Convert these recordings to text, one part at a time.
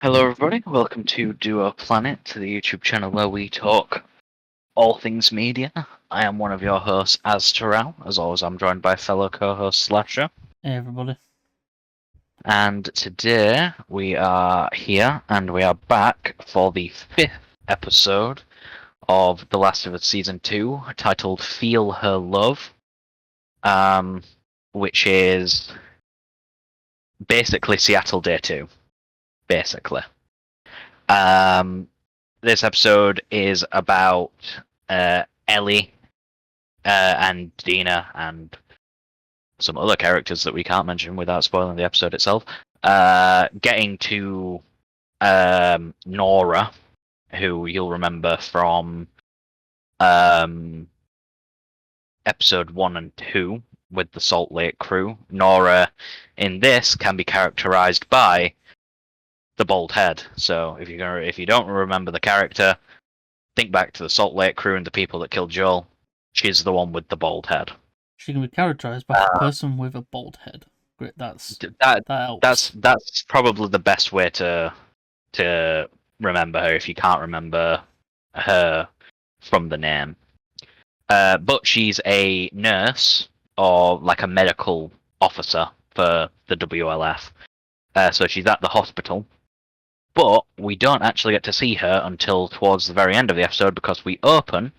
Hello, everybody. Welcome to Duo Planet, to the YouTube channel where we talk all things media. I am one of your hosts, Azteral. As always, I'm joined by fellow co-host Slasher. Hey everybody. And today we are here and we are back for the 5th episode of The Last of Us Season 2, titled Feel Her Love, which is basically Seattle Day 2. Basically. This episode is about Ellie and Dina and some other characters that we can't mention without spoiling the episode itself. Getting to Nora, who you'll remember from episode 1 and 2 with the Salt Lake crew. Nora in this can be characterized by the bald head. So if you don't remember the character, think back to the Salt Lake crew and the people that killed Joel. She's the one with the bald head. She can be characterized by a person with a bald head. Great, that helps. That's probably the best way to remember her if you can't remember her from the name. But she's a nurse or like a medical officer for the WLF. So she's at the hospital. But we don't actually get to see her until towards the very end of the episode because we open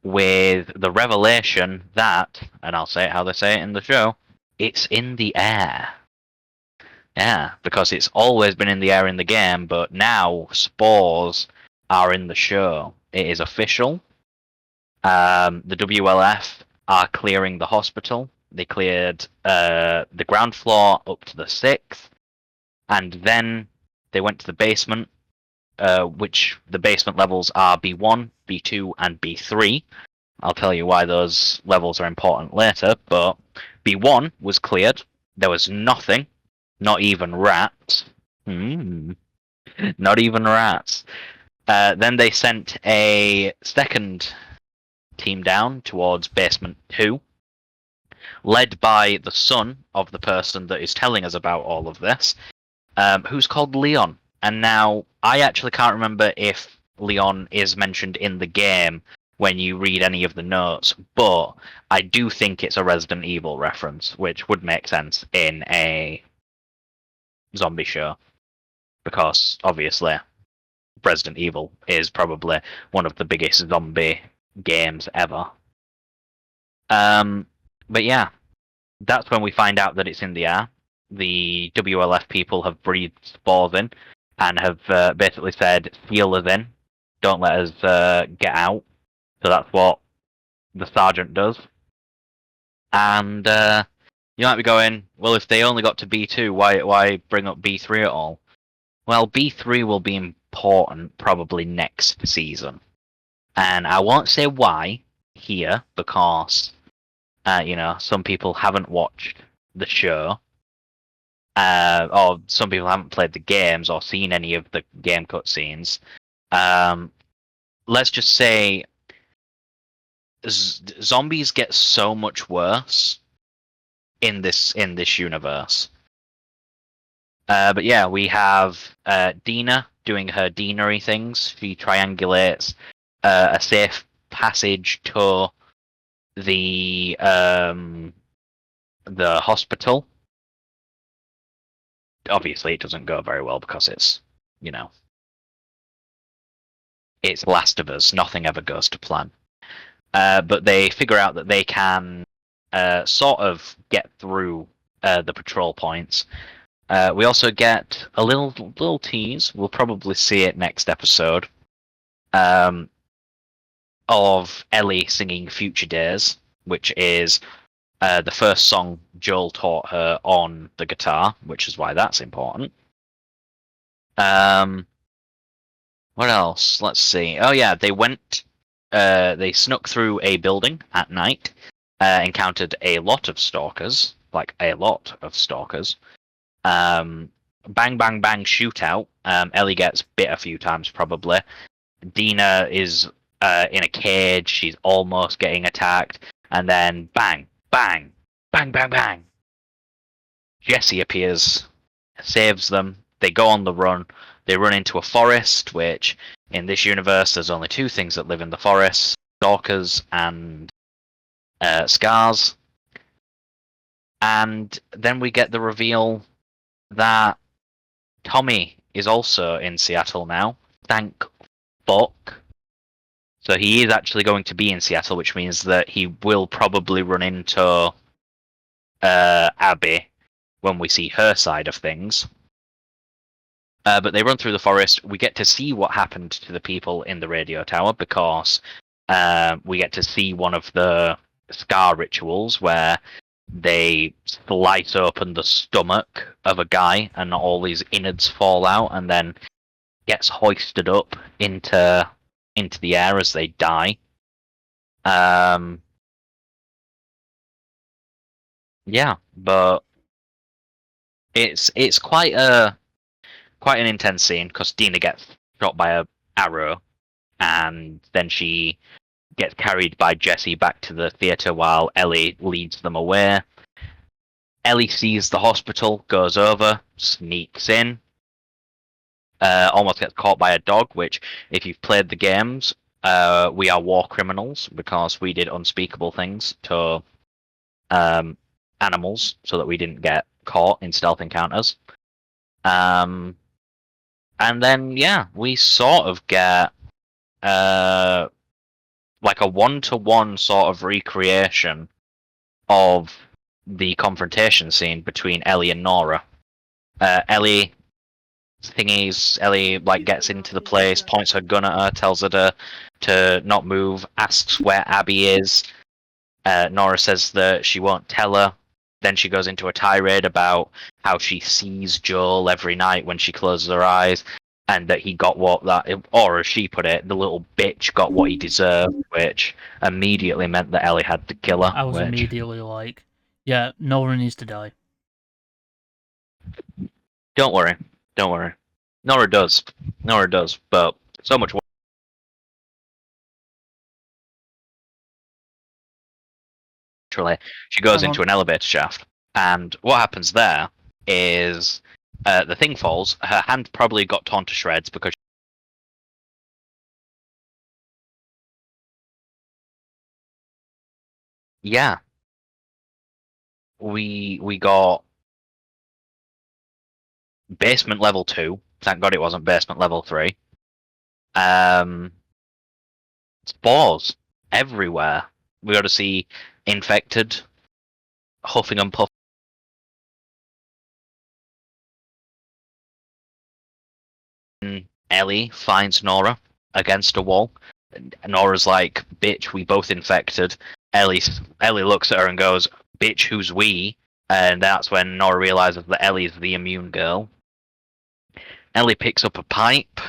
with the revelation that, and I'll say it how they say it in the show, it's in the air. Yeah, because it's always been in the air in the game, but now spores are in the show. It is official. The WLF are clearing the hospital. They cleared the ground floor up to the 6th, and then they went to the basement, which the basement levels are B1, B2, and B3. I'll tell you why those levels are important later, but B1 was cleared. There was nothing, not even rats. Not even rats. Then they sent a second team down towards basement 2, led by the son of the person that is telling us about all of this, who's called Leon. And now, I actually can't remember if Leon is mentioned in the game when you read any of the notes, but I do think it's a Resident Evil reference, which would make sense in a zombie show. Because, obviously, Resident Evil is probably one of the biggest zombie games ever. But yeah, that's when we find out that it's in the air. The WLF people have breathed spores in and have basically said, seal us in, don't let us get out. So that's what the sergeant does. And you might be going, well, if they only got to B2, why bring up B3 at all? Well, B3 will be important probably next season. And I won't say why here, because, some people haven't watched the show. Or some people haven't played the games or seen any of the game cutscenes. Let's just say zombies get so much worse in this universe. But yeah, we have Dina doing her Dinery things. She triangulates a safe passage to the hospital. Obviously, it doesn't go very well because it's Last of Us. Nothing ever goes to plan. But they figure out that they can sort of get through the patrol points. We also get a little tease. We'll probably see it next episode. Of Ellie singing Future Days, which is the first song Joel taught her on the guitar, which is why that's important. What else? Let's see. Oh yeah, they went. They snuck through a building at night, encountered a lot of stalkers, like a lot of stalkers. Bang, bang, bang, shootout. Ellie gets bit a few times, probably. Dina is in a cage. She's almost getting attacked. And then bang, bang, bang, bang, bang. Jesse appears, saves them. They go on the run. They run into a forest, which in this universe there's only two things that live in the forest: stalkers and scars. And then we get the reveal that Tommy is also in Seattle now. Thank fuck. So he is actually going to be in Seattle, which means that he will probably run into Abby when we see her side of things. But they run through the forest. We get to see what happened to the people in the radio tower because we get to see one of the scar rituals where they slice open the stomach of a guy and all these innards fall out and then gets hoisted up into the air as they die. Yeah, but it's quite an intense scene because Dina gets shot by a arrow, and then she gets carried by Jesse back to the theater while Ellie leads them away. Ellie sees the hospital, goes over, sneaks in, almost gets caught by a dog, which, if you've played the games, we are war criminals because we did unspeakable things to animals so that we didn't get caught in stealth encounters. And then, yeah, we sort of get like a one-to-one sort of recreation of the confrontation scene between Ellie and Nora. Ellie like gets into the place, points her gun at her, tells her to not move, asks where Abby is. Nora says that she won't tell her. Then she goes into a tirade about how she sees Joel every night when she closes her eyes, and that he got or as she put it, the little bitch got what he deserved, which immediately meant that Ellie had to kill her. I was immediately like, yeah, Nora needs to die. Don't worry. Nora does, but so much worse. She goes into an elevator shaft, and what happens there is the thing falls. Her hand probably got torn to shreds because yeah, we got basement level 2. Thank God it wasn't basement level 3. Spores everywhere. We got to see infected, huffing and puffing. Ellie finds Nora against a wall. Nora's like, "Bitch, we both infected." Ellie looks at her and goes, "Bitch, who's we?" And that's when Nora realizes that Ellie's the immune girl. Ellie picks up a pipe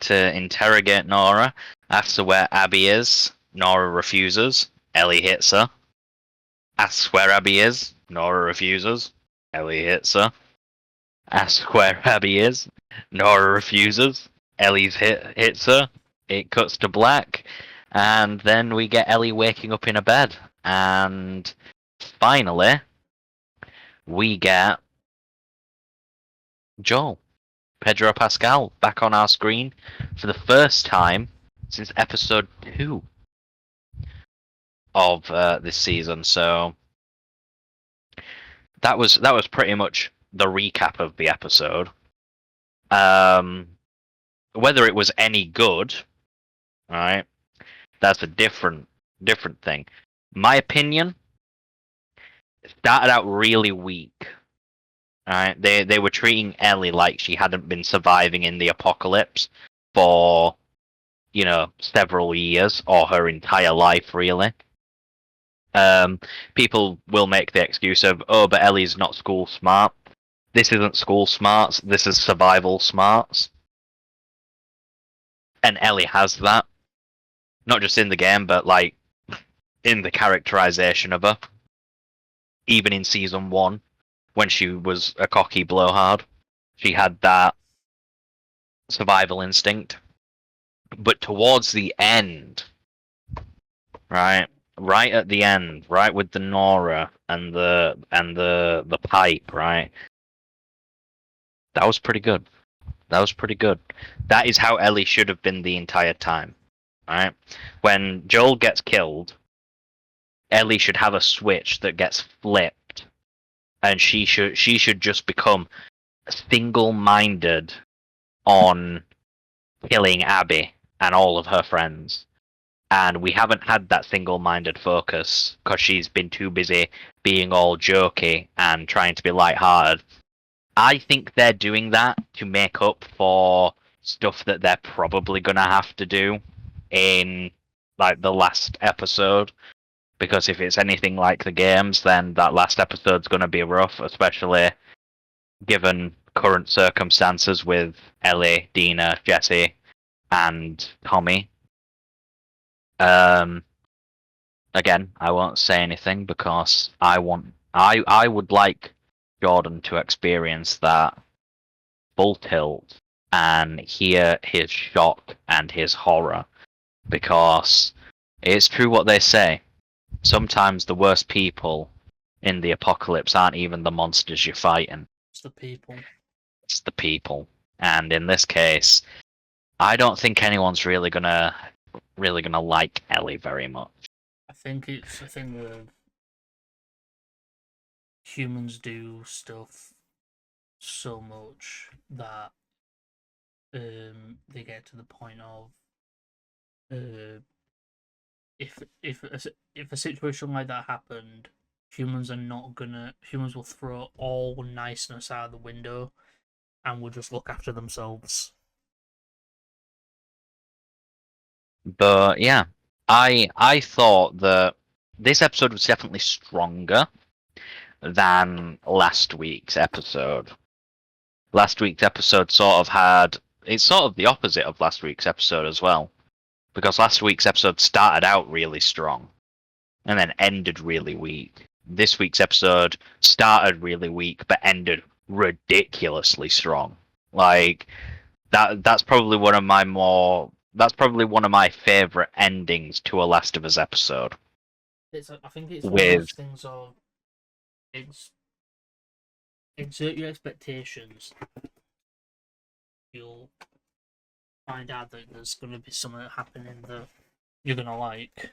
to interrogate Nora, asks her where Abby is. Nora refuses. Ellie hits her. Asks where Abby is. Nora refuses. Ellie hits her. Asks where Abby is. Nora refuses. Ellie's hits her. It cuts to black. And then we get Ellie waking up in a bed. And finally, we get Joel, Pedro Pascal, back on our screen for the first time since episode 2 of this season. So that was pretty much the recap of the episode. Whether it was any good, right? That's a different thing. My opinion, it started out really weak. Right? They were treating Ellie like she hadn't been surviving in the apocalypse for, several years or her entire life, really. People will make the excuse of, oh, but Ellie's not school smart. This isn't school smarts. This is survival smarts. And Ellie has that. Not just in the game, but like in the characterization of her. Even in season 1, when she was a cocky blowhard, she had that survival instinct. But towards the end, right at the end, right with the Nora and the pipe, right, that was pretty good. That was pretty good. That is how Ellie should have been the entire time. Right? When Joel gets killed, Ellie should have a switch that gets flipped, and she should just become single-minded on killing Abby and all of her friends. And we haven't had that single-minded focus because she's been too busy being all jokey and trying to be lighthearted. I think they're doing that to make up for stuff that they're probably gonna have to do in like the last episode. Because if it's anything like the games, then that last episode's gonna be rough, especially given current circumstances with Ellie, Dina, Jesse, and Tommy. Again, I won't say anything because I would like Jordan to experience that full tilt and hear his shock and his horror, because it's true what they say. Sometimes the worst people in the apocalypse aren't even the monsters you're fighting. It's the people. It's the people. And in this case, I don't think anyone's really gonna like Ellie very much. I think it's a thing of humans do stuff so much that they get to the point of if a situation like that happened, humans will throw all niceness out of the window and will just look after themselves. But yeah, I thought that this episode was definitely stronger than last week's episode. Last week's episode it's sort of the opposite of last week's episode as well. Because last week's episode started out really strong and then ended really weak. This week's episode started really weak but ended ridiculously strong. Like that's probably one of my favorite endings to a Last of Us episode. I think it's one of those things of exert your expectations. You'll find out that there's going to be something happening that you're going to like.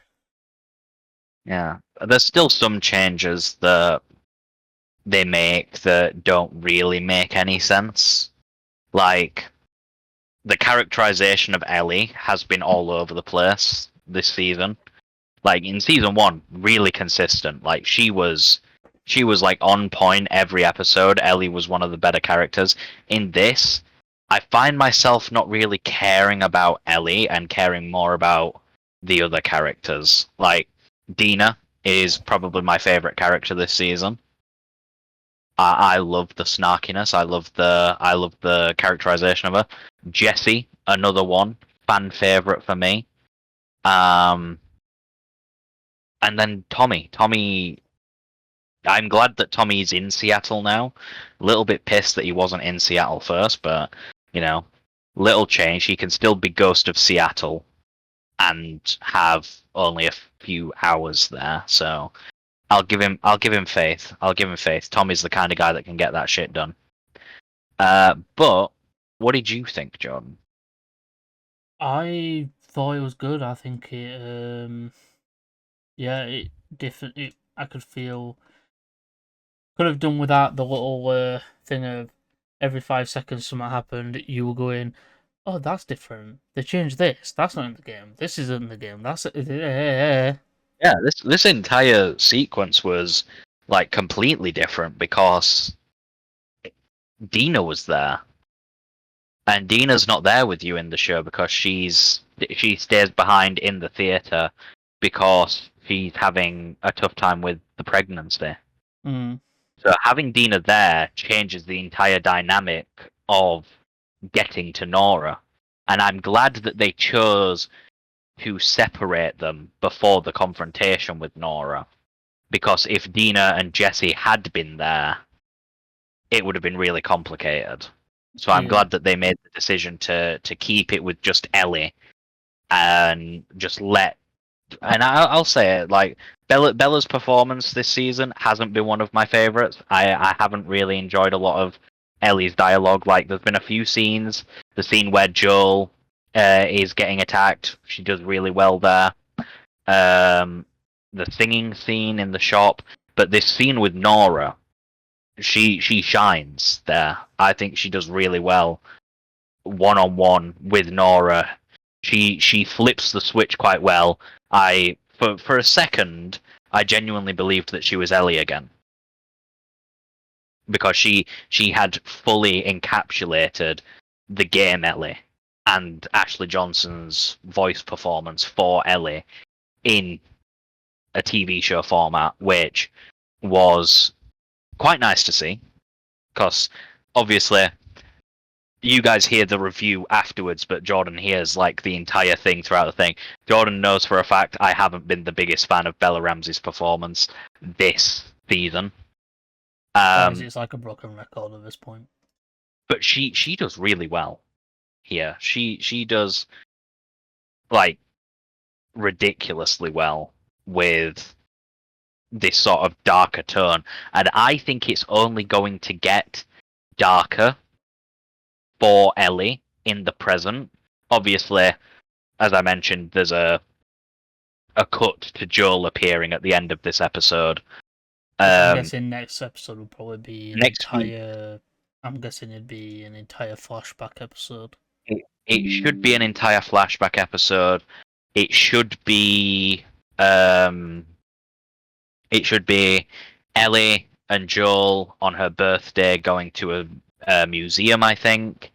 Yeah, there's still some changes that they make that don't really make any sense. Like, the characterization of Ellie has been all over the place this season. Like, in season 1, really consistent. Like, she was like on point every episode. Ellie was one of the better characters. In this, I find myself not really caring about Ellie and caring more about the other characters. Like, Dina is probably my favorite character this season. I love the snarkiness. I love the characterization of her. Jesse, another one, fan favorite for me. And then Tommy. I'm glad that Tommy's in Seattle now. A little bit pissed that he wasn't in Seattle first, but little change. He can still be Ghost of Seattle and have only a few hours there. So I'll give him faith. Tommy's the kind of guy that can get that shit done. But what did you think, Jordan? I thought it was good. I think I could feel could have done without the little thing of every 5 seconds something happened. You were going, oh, that's different. They changed this. That's not in the game. This isn't in the game. That's Yeah, this entire sequence was like completely different because Dina was there, and Dina's not there with you in the show because she stays behind in the theater because she's having a tough time with the pregnancy. Mm. So having Dina there changes the entire dynamic of getting to Nora, and I'm glad that they chose to separate them before the confrontation with Nora, because if Dina and Jesse had been there, it would have been really complicated. So I'm glad that they made the decision to keep it with just Ellie and just let. And I'll say it, like Bella's performance this season hasn't been one of my favorites. I haven't really enjoyed a lot of Ellie's dialogue. Like, there's been a few scenes. The scene where Joel is getting attacked, she does really well there. The singing scene in the shop, but this scene with Nora, she shines there. I think she does really well one-on-one with Nora. She flips the switch quite well. For a second, I genuinely believed that she was Ellie again, because she had fully encapsulated the game Ellie and Ashley Johnson's voice performance for Ellie in a TV show format, which was quite nice to see. Because obviously, you guys hear the review afterwards, but Jordan hears like the entire thing throughout the thing. Jordan knows for a fact I haven't been the biggest fan of Bella Ramsey's performance this season. It's like a broken record at this point. But she does really well here. She does like ridiculously well with this sort of darker tone, and I think it's only going to get darker for Ellie in the present. Obviously, as I mentioned, there's a cut to Joel appearing at the end of this episode. I'm guessing next episode will probably be next entire. I'm guessing it'd be an entire flashback episode. It should be an entire flashback episode. It should be Ellie and Joel on her birthday going to a museum, I think,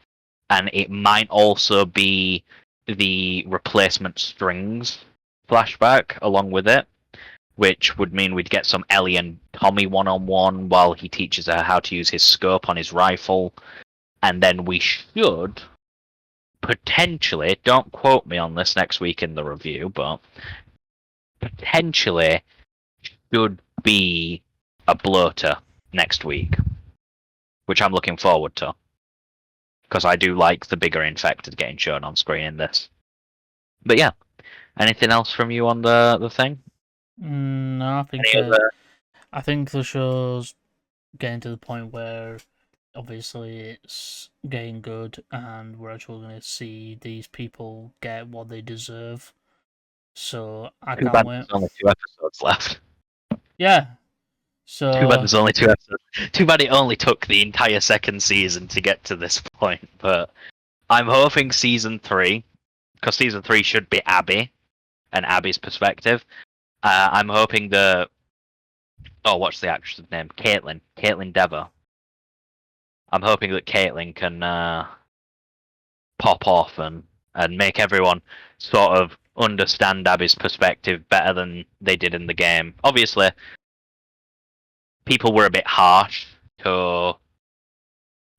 and it might also be the replacement strings flashback along with it, which would mean we'd get some Ellie and Tommy one-on-one while he teaches her how to use his scope on his rifle, and then we should potentially, don't quote me on this next week in the review, but potentially should be a bloater next week, which I'm looking forward to, because I do like the bigger infected getting shown on screen in this. But yeah, anything else from you on the thing? No, I think the show's getting to the point where obviously it's getting good, and we're actually going to see these people get what they deserve. So I Too can't bad wait. there's only 2 episodes left. Yeah. Too bad So there's only 2 episodes. Too bad it only took the entire second season to get to this point. But I'm hoping season 3, because season 3 should be Abby and Abby's perspective. I'm hoping what's the actress's name? Caitlin Dever. I'm hoping that Caitlin can pop off and make everyone sort of understand Abby's perspective better than they did in the game. Obviously, people were a bit harsh to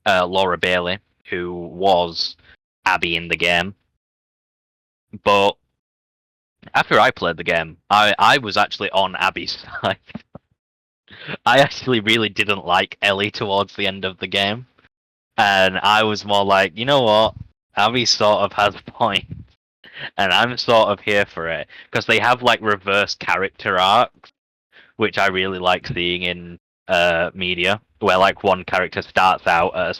Laura Bailey, who was Abby in the game. But after I played the game, I was actually on Abby's side. I actually really didn't like Ellie towards the end of the game. And I was more like, you know what? Abby sort of has a point. And I'm sort of here for it. Because they have like reverse character arcs, which I really like seeing in media, where like one character starts out at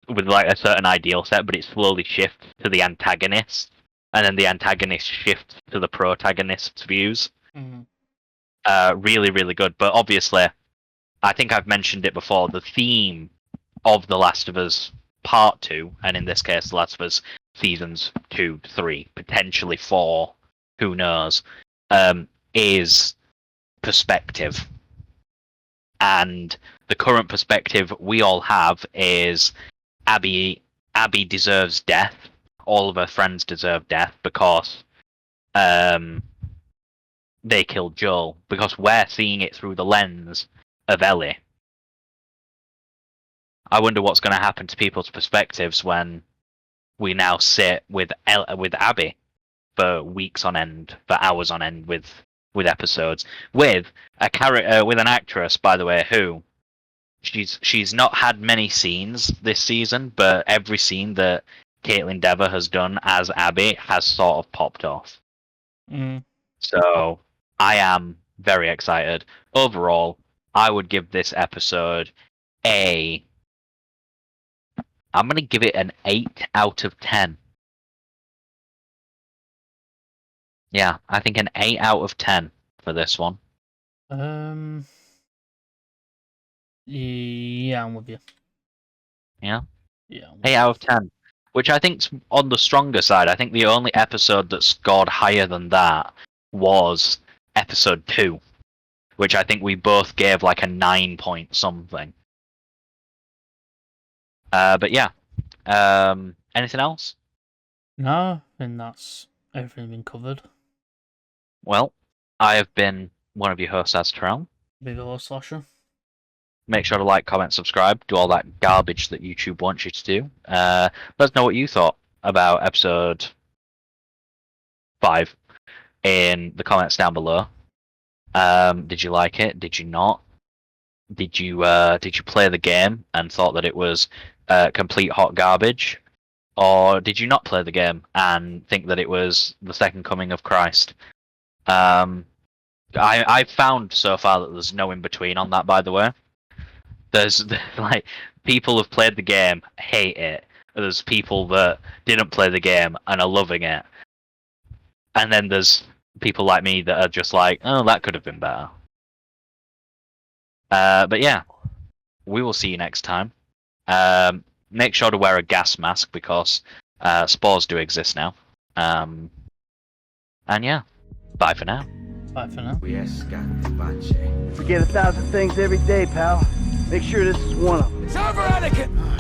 with like a certain ideal set, but it slowly shifts to the antagonist, and then the antagonist shifts to the protagonist's views. Really, really good. But obviously, I think I've mentioned it before, the theme of The Last of Us Part 2, and in this case, The Last of Us Seasons 2, 3, potentially 4, who knows, is perspective. And the current perspective we all have is Abby deserves death. All of her friends deserve death because they killed Joel, because we're seeing it through the lens of Ellie. I wonder what's going to happen to people's perspectives when we now sit with Abby for weeks on end, for hours on end, with episodes, with a character, with an actress, by the way, who she's not had many scenes this season, but every scene that Caitlin Dever has done as Abby has sort of popped off. So I am very excited. Overall, I would give this episode a I'm gonna give it an 8 out of 10. Yeah, I think an 8 out of 10 for this one. Yeah, I'm with you. Yeah? Yeah. 8 out of 10. Which I think's on the stronger side. I think the only episode that scored higher than that was episode 2. Which I think we both gave like a 9 point something. But yeah. Anything else? No, I think that's everything been covered. Well, I have been one of your hosts, Azteral. Big ol' Slasher. Make sure to like, comment, subscribe, do all that garbage that YouTube wants you to do. Let us know what you thought about episode 5 in the comments down below. Did you like it? Did you not? Did you play the game and thought that it was complete hot garbage? Or did you not play the game and think that it was the second coming of Christ? I've found so far that there's no in between on that, by the way. There's like people have played the game, hate it. There's people that didn't play the game and are loving it. And then there's people like me that are just like, oh, that could have been better. But yeah, we will see you next time. Make sure to wear a gas mask because spores do exist now. And yeah, bye for now. Bye for now. You forget 1,000 things every day, pal. Make sure this is one of them. It's over, Anakin!